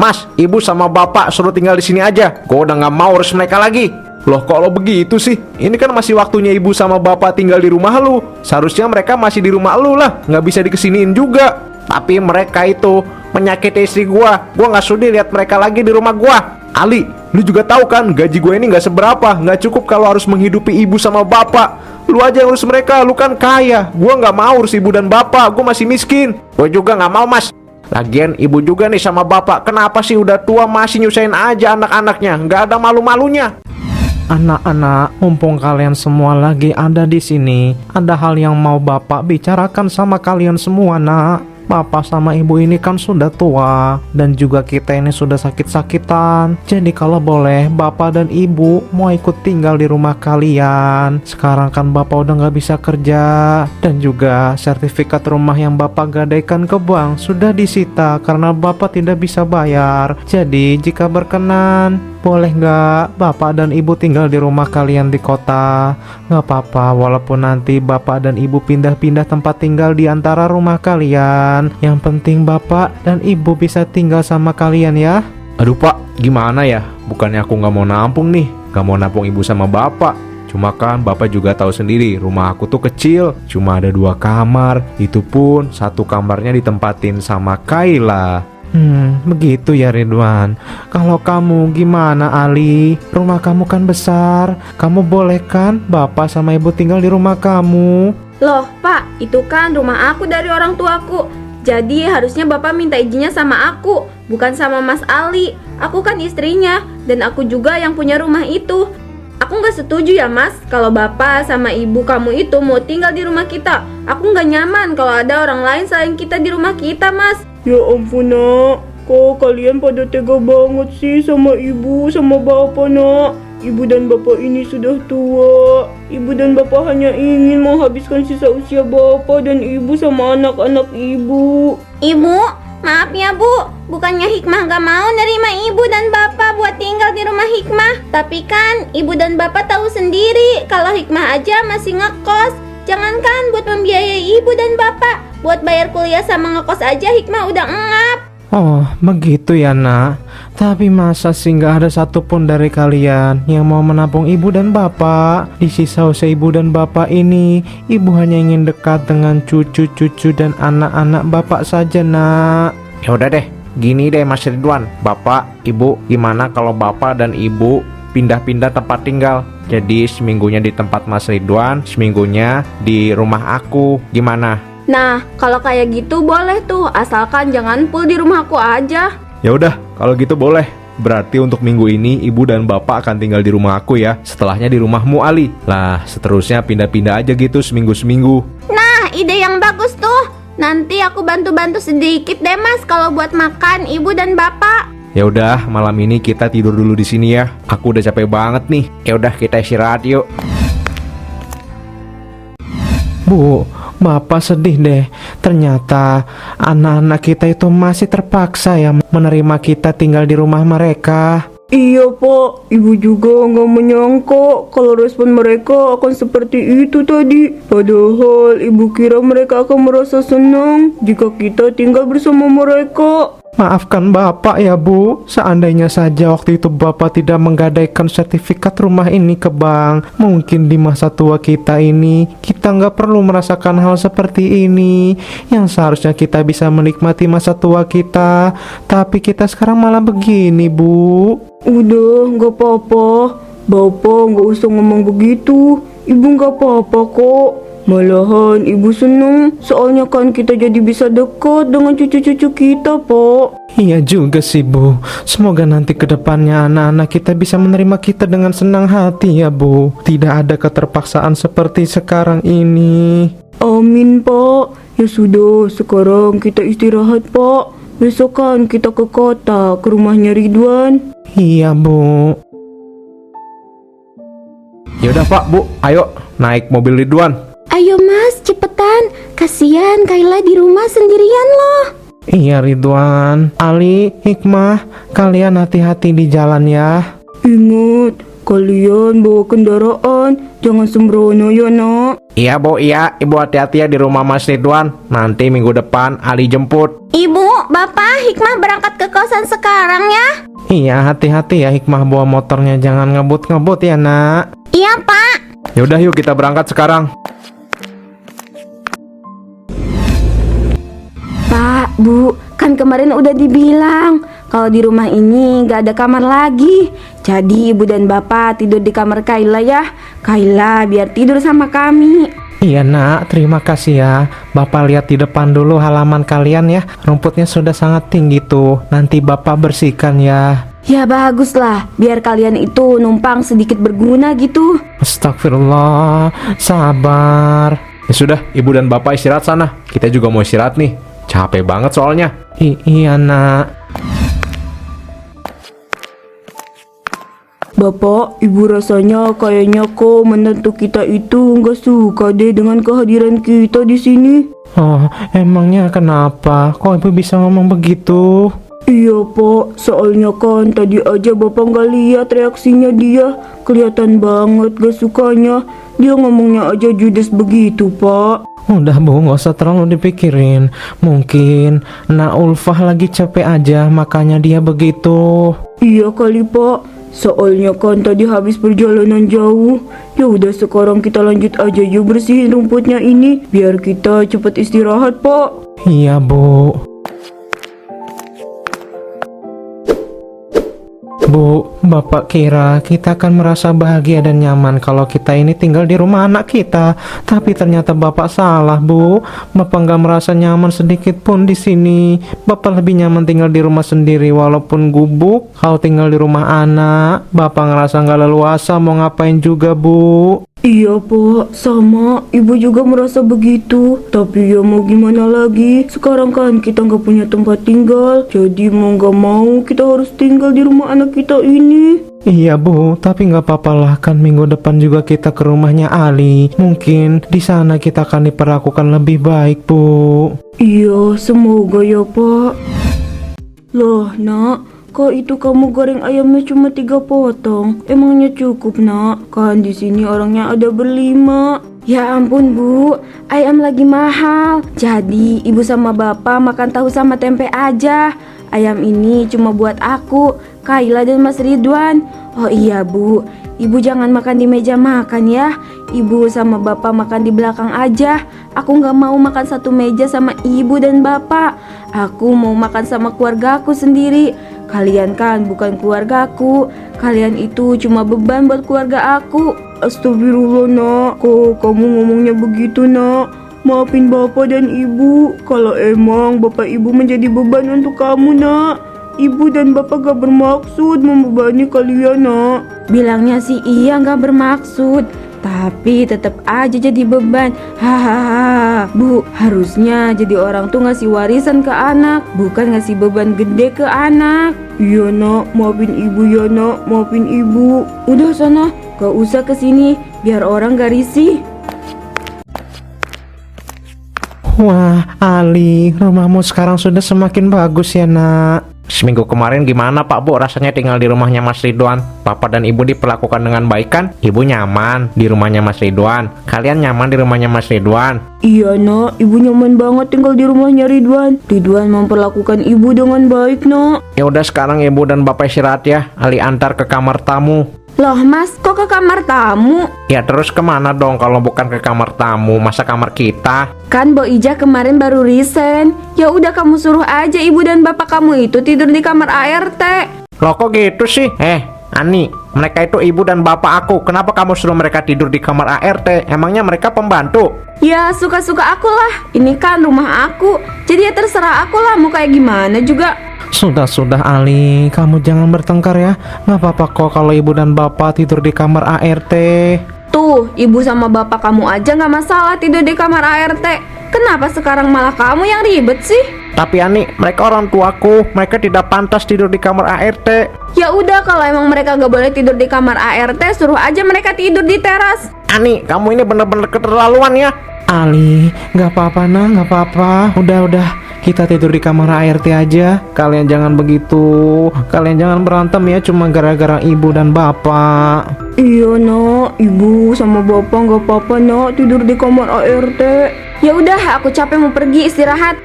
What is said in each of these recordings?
Mas, ibu sama bapak suruh tinggal di sini aja. Gue udah nggak mau urus mereka lagi. Loh, kok lo begitu sih? Ini kan masih waktunya ibu sama bapak tinggal di rumah lu. Seharusnya mereka masih di rumah lu lah, nggak bisa dikesiniin juga. Tapi mereka itu menyakiti istri gua. Gua nggak sudi lihat mereka lagi di rumah gua. Ali, lu juga tahu kan gaji gue ini nggak seberapa, nggak cukup kalau harus menghidupi ibu sama bapak. Lu aja yang urus mereka, lu kan kaya. Gua nggak mau urus ibu dan bapak, gua masih miskin. Gue juga nggak mau, Mas. Lagian ibu juga nih sama bapak, kenapa sih udah tua masih nyusahin aja anak-anaknya? Nggak ada malu-malunya. Anak-anak, mumpung kalian semua lagi ada di sini, ada hal yang mau Bapak bicarakan sama kalian semua, Nak. Bapak sama ibu ini kan sudah tua, dan juga kita ini sudah sakit-sakitan. Jadi kalau boleh, bapak dan ibu mau ikut tinggal di rumah kalian. Sekarang kan bapak udah nggak bisa kerja, dan juga sertifikat rumah yang bapak gadaikan ke bank sudah disita karena bapak tidak bisa bayar. Jadi jika berkenan, boleh nggak bapak dan ibu tinggal di rumah kalian di kota? Nggak apa-apa, walaupun nanti bapak dan ibu pindah-pindah tempat tinggal di antara rumah kalian. Yang penting bapak dan ibu bisa tinggal sama kalian ya. Aduh Pak, gimana ya? Bukannya aku nggak mau nampung nih, nggak mau nampung ibu sama bapak. Cuma kan bapak juga tahu sendiri, rumah aku tuh kecil, cuma ada 2 kamar. Itu pun 1 kamarnya ditempatin sama Kayla. Begitu ya Ridwan. Kalau kamu gimana Ali? Rumah kamu kan besar. Kamu boleh kan bapak sama ibu tinggal di rumah kamu? Loh Pak, itu kan rumah aku dari orang tuaku. Jadi harusnya Bapak minta izinnya sama aku, bukan sama Mas Ali. Aku kan istrinya, dan aku juga yang punya rumah itu. Aku gak setuju ya Mas, kalau Bapak sama ibu kamu itu mau tinggal di rumah kita. Aku gak nyaman kalau ada orang lain selain kita di rumah kita, Mas. Ya ampun nak, kok kalian pada tega banget sih sama ibu sama bapak nak. Ibu dan bapak ini sudah tua. Ibu dan bapak hanya ingin menghabiskan sisa usia bapak dan ibu sama anak-anak ibu. Ibu, maaf ya Bu, bukannya Hikmah gak mau nerima ibu dan bapak buat tinggal di rumah Hikmah. Tapi kan ibu dan bapak tahu sendiri kalau Hikmah aja masih ngekos. Jangankan buat membiayai ibu dan bapak, buat bayar kuliah sama ngekos aja Hikmah udah engap. Oh, begitu ya nak. Tapi masa sih nggak ada satupun dari kalian yang mau menampung ibu dan bapak? Di sisa usia ibu dan bapak ini, ibu hanya ingin dekat dengan cucu-cucu dan anak-anak bapak saja nak. Ya udah deh, gini deh Mas Ridwan, bapak, ibu, gimana kalau bapak dan ibu pindah-pindah tempat tinggal? Jadi seminggunya di tempat Mas Ridwan, seminggunya di rumah aku, gimana? Nah, kalau kayak gitu boleh tuh, asalkan jangan full di rumahku aja. Ya udah, kalau gitu boleh. Berarti untuk minggu ini ibu dan bapak akan tinggal di rumah aku ya. Setelahnya di rumahmu Ali. Lah, seterusnya pindah-pindah aja gitu seminggu-seminggu. Nah, ide yang bagus tuh. Nanti aku bantu-bantu sedikit deh Mas kalau buat makan ibu dan bapak. Ya udah, malam ini kita tidur dulu di sini ya. Aku udah capek banget nih. Ya udah, kita istirahat yuk. Bu, bapak sedih deh. Ternyata anak-anak kita itu masih terpaksa ya menerima kita tinggal di rumah mereka. Iya Pak, Ibu juga nggak menyangka kalau respon mereka akan seperti itu tadi. Padahal Ibu kira mereka akan merasa senang jika kita tinggal bersama mereka. Maafkan bapak ya bu, seandainya saja waktu itu bapak tidak menggadaikan sertifikat rumah ini ke bank, mungkin di masa tua kita ini, kita nggak perlu merasakan hal seperti ini. Yang seharusnya kita bisa menikmati masa tua kita, tapi kita sekarang malah begini bu. Udah, nggak apa-apa. Bapak nggak usah ngomong begitu. Ibu nggak apa-apa kok. Malahan ibu seneng, soalnya kan kita jadi bisa dekat dengan cucu-cucu kita, Pak. Iya juga sih bu, semoga nanti kedepannya anak-anak kita bisa menerima kita dengan senang hati ya bu. Tidak ada keterpaksaan seperti sekarang ini. Amin, Pak. Ya sudah, sekarang kita istirahat, Pak. Besok kan kita ke kota, ke rumahnya Ridwan. Iya bu. Yaudah Pak, Bu, ayo naik mobil Ridwan. Ayo Mas, cepetan. Kasihan Kayla di rumah sendirian loh. Iya Ridwan, Ali, Hikmah, kalian hati-hati di jalan ya. Ingat, kalian bawa kendaraan, jangan sembrono ya nak. Iya Bu, iya. Ibu hati-hati ya di rumah Mas Ridwan. Nanti minggu depan Ali jemput. Ibu, Bapak, Hikmah berangkat ke kosan sekarang ya? Iya, hati-hati ya Hikmah bawa motornya, jangan ngebut-ngebut ya nak. Iya, Pak. Yaudah yuk kita berangkat sekarang. Pak, Bu, kan kemarin udah dibilang kalau di rumah ini gak ada kamar lagi. Jadi ibu dan bapak tidur di kamar Kaila ya. Kaila biar tidur sama kami. Iya nak, terima kasih ya. Bapak lihat di depan dulu halaman kalian ya. Rumputnya sudah sangat tinggi tuh. Nanti bapak bersihkan ya. Ya bagus lah, biar kalian itu numpang sedikit berguna gitu. Astagfirullah, sabar. Ya sudah, ibu dan bapak istirahat sana. Kita juga mau istirahat nih. Capek banget soalnya. Iya nak. Bapak, ibu rasanya kayaknya kok menantu kita itu nggak suka deh dengan kehadiran kita di sini. Oh, emangnya kenapa? Kok ibu bisa ngomong begitu? Iya Pak, soalnya kan tadi aja Bapak nggak lihat reaksinya dia. Kelihatan banget gak sukanya. Dia ngomongnya aja judes begitu Pak. Udah Bu, gak usah terlalu dipikirin. Mungkin Nak Ulfah lagi capek aja, makanya dia begitu. Iya kali Pak. Soalnya kan tadi habis perjalanan jauh. Ya udah sekarang kita lanjut aja yuk bersihin rumputnya ini. Biar kita cepat istirahat Pak. Iya Bu. Bu, Bapak kira kita akan merasa bahagia dan nyaman kalau kita ini tinggal di rumah anak kita. Tapi ternyata Bapak salah, Bu. Bapak nggak merasa nyaman sedikit pun di sini. Bapak lebih nyaman tinggal di rumah sendiri walaupun gubuk. Kalau tinggal di rumah anak, Bapak ngerasa nggak leluasa mau ngapain juga, Bu. Iya Pak, sama. Ibu juga merasa begitu. Tapi ya mau gimana lagi. Sekarang kan kita nggak punya tempat tinggal. Jadi mau nggak mau kita harus tinggal di rumah anak kita ini. Iya Bu, tapi nggak apa-apa lah, kan minggu depan juga kita ke rumahnya Ali. Mungkin di sana kita akan diperlakukan lebih baik, Bu. Iya, semoga ya Pak. Loh nak, kok itu kamu goreng ayamnya cuma 3 potong? Emangnya cukup nak? Kan di sini orangnya ada berlima. Ya ampun Bu, ayam lagi mahal. Jadi ibu sama bapak makan tahu sama tempe aja. Ayam ini cuma buat aku, Kaila dan Mas Ridwan. Oh iya Bu, ibu jangan makan di meja makan ya. Ibu sama bapak makan di belakang aja. Aku gak mau makan satu meja sama ibu dan bapak. Aku mau makan sama keluargaku sendiri. Kalian kan bukan keluargaku. Kalian itu cuma beban buat keluarga aku. Astagfirullah nak, kok kamu ngomongnya begitu nak? Maafin bapak dan ibu kalau emang bapak ibu menjadi beban untuk kamu nak. Ibu dan bapak gak bermaksud membebani kalian nak. Bilangnya sih iya gak bermaksud, tapi tetap aja jadi beban. Hahaha. Bu, harusnya jadi orang tuh ngasih warisan ke anak, bukan ngasih beban gede ke anak. Iya nak, maafin ibu ya nak, maafin ibu. Udah sana, gak usah kesini, biar orang gak risih. Wah, Ali, rumahmu sekarang sudah semakin bagus ya nak. Seminggu kemarin gimana Pak Bu rasanya tinggal di rumahnya Mas Ridwan? Bapak dan Ibu diperlakukan dengan baik kan? Ibu nyaman di rumahnya Mas Ridwan. Kalian nyaman di rumahnya Mas Ridwan? Iya nak, ibu nyaman banget tinggal di rumahnya Ridwan. Ridwan memperlakukan ibu dengan baik nak. Ya udah sekarang Ibu dan Bapak istirahat ya. Ali antar ke kamar tamu. Loh Mas, kok ke kamar tamu? Ya terus kemana dong kalau bukan ke kamar tamu? Masa kamar kita? Kan Bo Ija kemarin baru resign. Ya udah kamu suruh aja ibu dan bapak kamu itu tidur di kamar ART. Loh kok gitu sih? Ani, mereka itu ibu dan bapak aku. Kenapa kamu suruh mereka tidur di kamar ART? Emangnya mereka pembantu? Ya suka-suka aku lah. Ini kan rumah aku. Jadi ya terserah aku lah mau kayak gimana juga. Sudah Ali, kamu jangan bertengkar ya. Gak apa-apa kok kalau ibu dan bapak tidur di kamar ART. Tuh, ibu sama bapak kamu aja gak masalah tidur di kamar ART. Kenapa sekarang malah kamu yang ribet sih? Tapi Ani, mereka orang tuaku. Mereka tidak pantas tidur di kamar ART. Ya udah kalau emang mereka gak boleh tidur di kamar ART, suruh aja mereka tidur di teras. Ani, kamu ini bener-bener keterlaluan ya. Ali, gak apa-apa nak, gak apa-apa. Udah, kita tidur di kamar ART aja. Kalian jangan begitu. Kalian jangan berantem ya cuma gara-gara ibu dan bapak. Iya nak, ibu sama bapak nggak apa-apa nak tidur di kamar ART. Ya udah, aku capek mau pergi istirahat.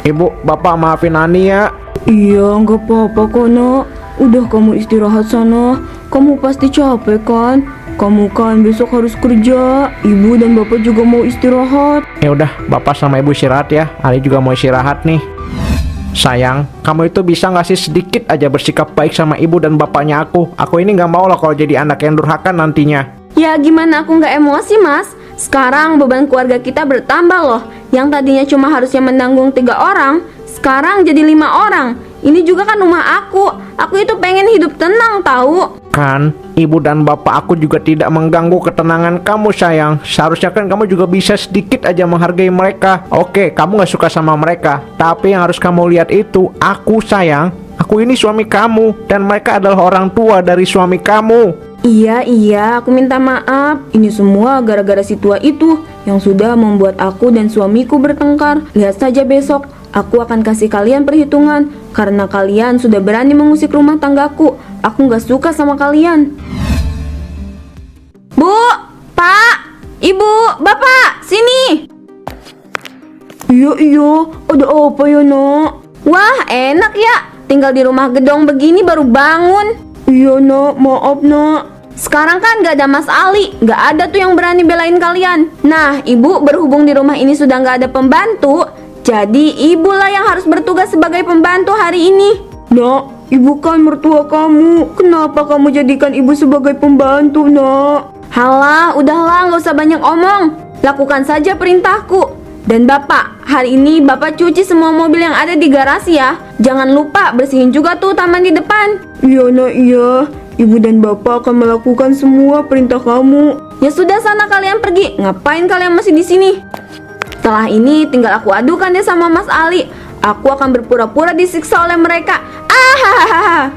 Ibu, bapak maafin Ani ya. Iya nggak apa-apa kok nak. Udah kamu istirahat sana. Kamu pasti capek kan? Kamu kan besok harus kerja. Ibu dan bapak juga mau istirahat. Ya udah, bapak sama ibu istirahat ya. Ani juga mau istirahat nih. Sayang, kamu itu bisa nggak sih sedikit aja bersikap baik sama ibu dan bapaknya aku? Aku ini nggak mau loh kalau jadi anak yang durhaka nantinya. Ya gimana aku nggak emosi mas? Sekarang beban keluarga kita bertambah loh. Yang tadinya cuma harusnya menanggung 3 orang, sekarang jadi 5 orang. Ini juga kan rumah aku. Aku itu pengen hidup tenang tahu. Kan, ibu dan bapak aku juga tidak mengganggu ketenangan kamu sayang. Seharusnya kan kamu juga bisa sedikit aja menghargai mereka. Oke, kamu gak suka sama mereka, tapi yang harus kamu lihat itu, aku sayang. Aku ini suami kamu, dan mereka adalah orang tua dari suami kamu. Iya, aku minta maaf. Ini semua gara-gara si tua itu yang sudah membuat aku dan suamiku bertengkar. Lihat saja besok, aku akan kasih kalian perhitungan karena kalian sudah berani mengusik rumah tanggaku. Aku gak suka sama kalian. Bu, Pak, Ibu, Bapak, sini. Iya, ada apa ya nak? Wah, enak ya. Tinggal di rumah gedong begini baru bangun. Iya nak, maaf nak. Sekarang kan gak ada Mas Ali, gak ada tuh yang berani belain kalian. Nah, ibu berhubung di rumah ini sudah gak ada pembantu, jadi ibulah yang harus bertugas sebagai pembantu hari ini. Nak, ibu kan mertua kamu. Kenapa kamu jadikan ibu sebagai pembantu nak? Halah, udahlah gak usah banyak omong. Lakukan saja perintahku. Dan bapak, hari ini bapak cuci semua mobil yang ada di garasi ya. Jangan lupa bersihin juga tuh taman di depan. Iya nak, iya. Ibu dan bapak akan melakukan semua perintah kamu. Ya sudah sana kalian pergi. Ngapain kalian masih di sini? Setelah ini tinggal aku adukan deh sama Mas Ali. Aku akan berpura-pura disiksa oleh mereka. Ahahaha.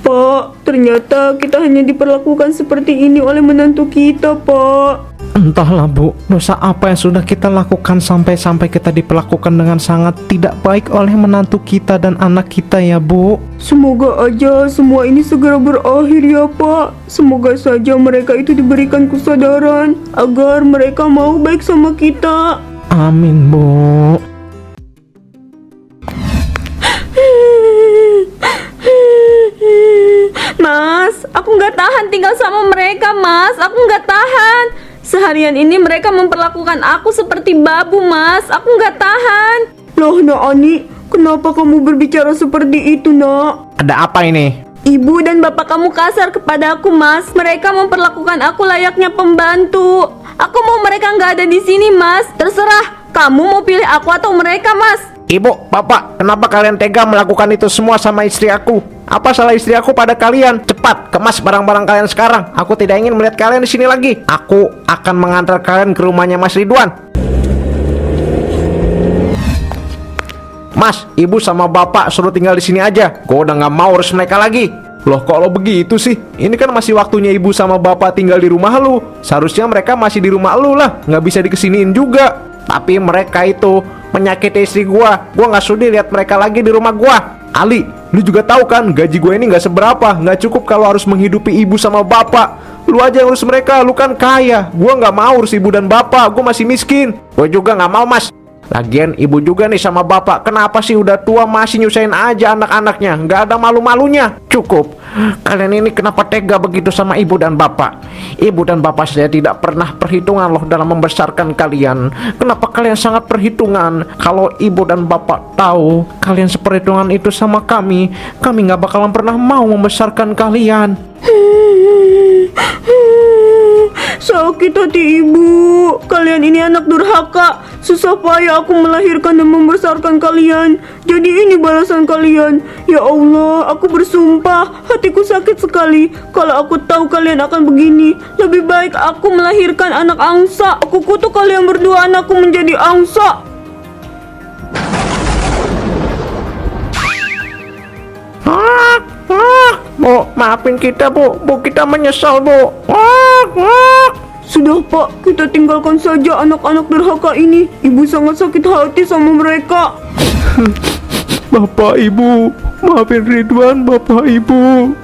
Pak, ternyata kita hanya diperlakukan seperti ini oleh menantu kita, Pak. Entahlah Bu, dosa apa yang sudah kita lakukan sampai-sampai kita diperlakukan dengan sangat tidak baik oleh menantu kita dan anak kita ya Bu. Semoga aja semua ini segera berakhir ya Pak. Semoga saja mereka itu diberikan kesadaran agar mereka mau baik sama kita. Amin Bu. Mas, aku nggak tahan tinggal sama mereka, Mas. Aku nggak tahan. Seharian ini mereka memperlakukan aku seperti babu, Mas. Aku nggak tahan. Loh nak Ani, kenapa kamu berbicara seperti itu nak? Ada apa ini? Ibu dan bapak kamu kasar kepada aku, Mas. Mereka memperlakukan aku layaknya pembantu. Aku mau mereka nggak ada di sini, Mas. Terserah, kamu mau pilih aku atau mereka, Mas. Ibu, bapak, kenapa kalian tega melakukan itu semua sama istri aku? Apa salah istri aku pada kalian? Cepat, kemas barang-barang kalian sekarang. Aku tidak ingin melihat kalian di sini lagi. Aku akan mengantar kalian ke rumahnya Mas Ridwan. Mas, ibu sama bapak suruh tinggal di sini aja. Gue udah nggak mau urus mereka lagi. Loh, kok lo begitu sih? Ini kan masih waktunya ibu sama bapak tinggal di rumah lu. Seharusnya mereka masih di rumah lu lah, nggak bisa dikesiniin juga. Tapi mereka itu menyakiti istri gua. Gua nggak sudi lihat mereka lagi di rumah gua. Ali, lu juga tahu kan gaji gue ini nggak seberapa, nggak cukup kalau harus menghidupi ibu sama bapak. Lu aja yang urus mereka, lu kan kaya. Gua nggak mau urus ibu dan bapak, gua masih miskin. Gue juga nggak mau mas. Lagian ibu juga nih sama bapak, kenapa sih udah tua masih nyusahin aja anak-anaknya? Nggak ada malu-malunya. Cukup. Kalian ini kenapa tega begitu sama ibu dan bapak? Ibu dan bapak saya tidak pernah perhitungan loh dalam membesarkan kalian. Kenapa kalian sangat perhitungan? Kalau ibu dan bapak tahu kalian seperhitungan itu sama kami nggak bakalan pernah mau membesarkan kalian. Sakit hati ibu. Kalian ini anak durhaka. Susah payah aku melahirkan dan membesarkan kalian. Jadi ini balasan kalian. Ya Allah, aku bersumpah, hatiku sakit sekali kalau aku tahu kalian akan begini. Lebih baik aku melahirkan anak angsa. Aku kutuk kalian berdua, anakku menjadi angsa. Bu, maafin kita bu kita menyesal bu. Sudah Pak, kita tinggalkan saja anak-anak durhaka ini. Ibu sangat sakit hati sama mereka. Bapak Ibu, maafin Ridwan, Bapak Ibu.